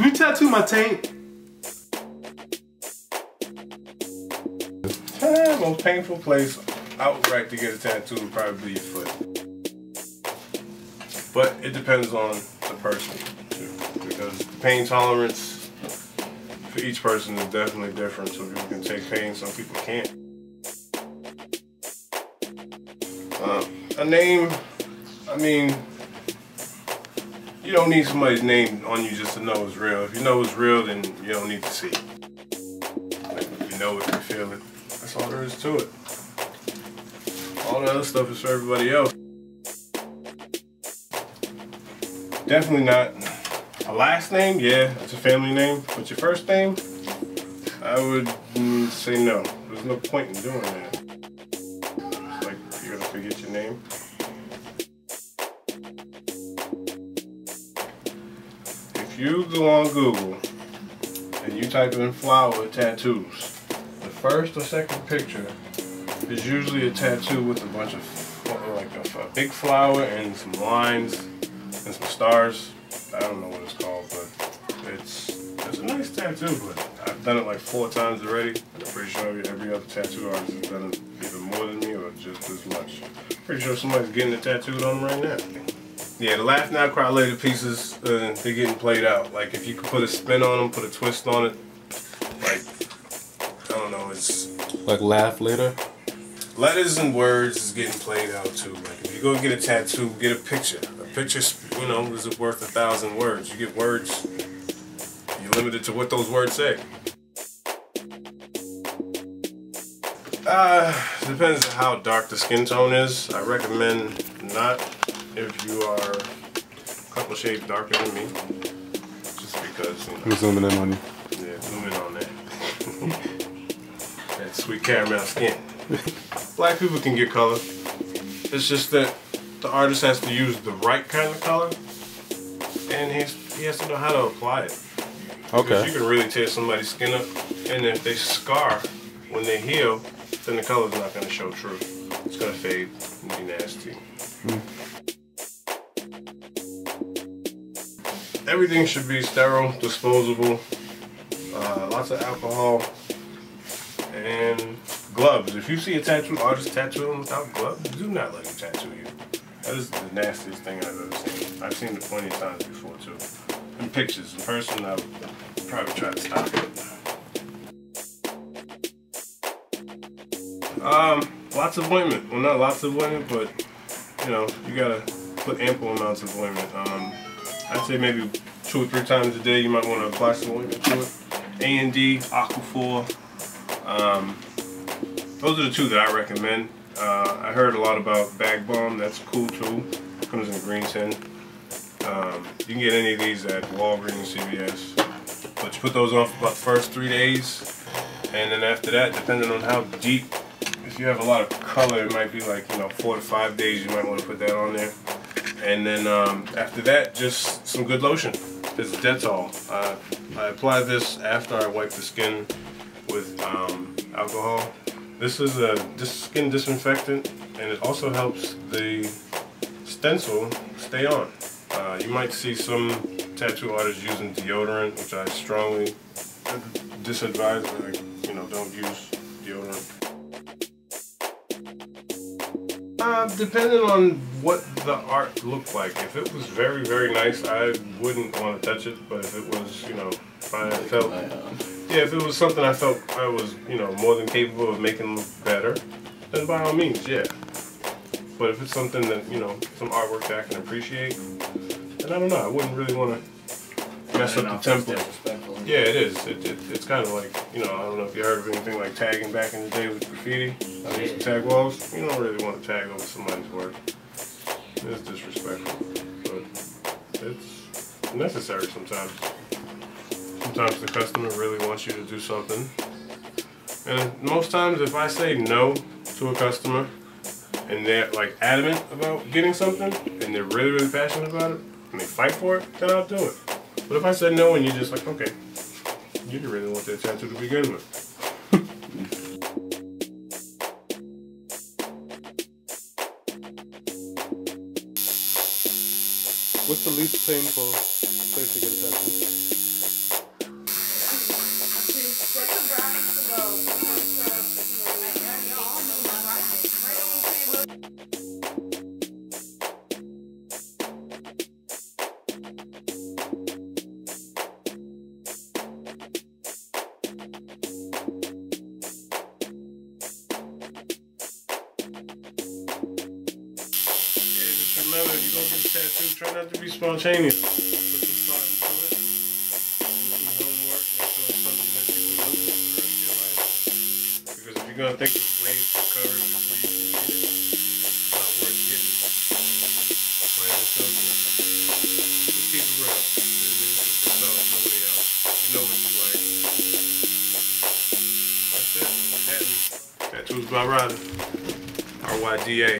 Can you tattoo my taint? Most painful place outright to get a tattoo would probably be your foot. But it depends on the person too, because the pain tolerance for each person is definitely different. Some people can take pain, some people can't. A name, I mean, you don't need somebody's name on you just to know it's real. If you know it's real, then you don't need to see it. Like, if you know it, you feel it. That's all there is to it. All the other stuff is for everybody else. Definitely not a last name. Yeah, it's a family name. But your first name, I would say no. There's no point in doing that. It's like you're gonna forget your name. If you go on Google and you type in flower tattoos, the first or second picture is usually a tattoo with a bunch of, like a big flower and some lines and some stars. I don't know what it's called, but it's a nice tattoo, but I've done it like 4 times already. I'm pretty sure every other tattoo artist has done it either more than me or just as much. Pretty sure somebody's getting it tattooed on them right now. Yeah, the laugh now, cry later pieces, they're getting played out. Like if you could put a spin on them, put a twist on it, like, I don't know, it's... Like laugh later? Letters and words is getting played out too. Like if you go get a tattoo, get a picture. A picture, you know, is worth 1,000 words. You get words, you're limited to what those words say. Depends on how dark the skin tone is. I recommend not if you are a couple shades darker than me. Just because, you know. I'm zooming in on you. Yeah, zoom in on that. That sweet caramel skin. Black people can get color. It's just that the artist has to use the right kind of color, and he has to know how to apply it. Okay. Because you can really tear somebody's skin up, and if they scar when they heal, then the color's not going to show true. It's going to fade and be nasty. Everything should be sterile, disposable, lots of alcohol, and gloves. If you see a tattoo artist tattooing without gloves, do not let him tattoo you. That is the nastiest thing I've ever seen. I've seen it plenty of times before too. In pictures, in person, I would probably try to stop it. Lots of ointment. Well, not lots of ointment, but you know, you gotta put ample amounts of ointment. I'd say maybe 2 or 3 times a day you might want to apply some ointment to it. A&D, Aquaphor. Those are the 2 that I recommend. I heard a lot about Bag Balm. That's cool too. It comes in a green tin. You can get any of these at Walgreens, CVS. But you put those on for about the first 3 days, and then after that, depending on how deep, if you have a lot of color, it might be like, you know, 4 to 5 days. You might want to put that on there. And then after that, just some good lotion. This is Dettol. I apply this after I wipe the skin with alcohol. This is a skin disinfectant, and it also helps the stencil stay on. You might see some tattoo artists using deodorant, which I strongly disadvise. Like, you know, don't use deodorant. Depending on what the art looked like. If it was very, very nice, I wouldn't want to touch it. But if it was, you know, if I felt, yeah, if it was something I felt I was, you know, more than capable of making look better, then by all means, yeah. But if it's something that, you know, some artwork that I can appreciate, then I don't know. I wouldn't really want to mess up the template. Yeah, it is. It's kind of like, you know, I don't know if you heard of anything like tagging back in the day with graffiti. I used to tag walls. You don't really want to tag over somebody's work. It's disrespectful, but it's necessary sometimes. Sometimes the customer really wants you to do something. And most times if I say no to a customer and they're like adamant about getting something and they're really, really passionate about it and they fight for it, then I'll do it. But if I said no and you're just like, okay, you didn't really want that tattoo to begin with. What's the least painful place to get a tattoo? remember, if you're gonna get a tattoo, try not to be spontaneous. Put some thought into it. Do some homework. Make sure it's something that you can live with for the rest of your life. Because if you're gonna think of ways to cover it before you can get it, it's not worth getting it. Plain and simple. Just keep it real. It's yourself, nobody else. You know what you like. That's it. Tattoos by Ryda. RYDA.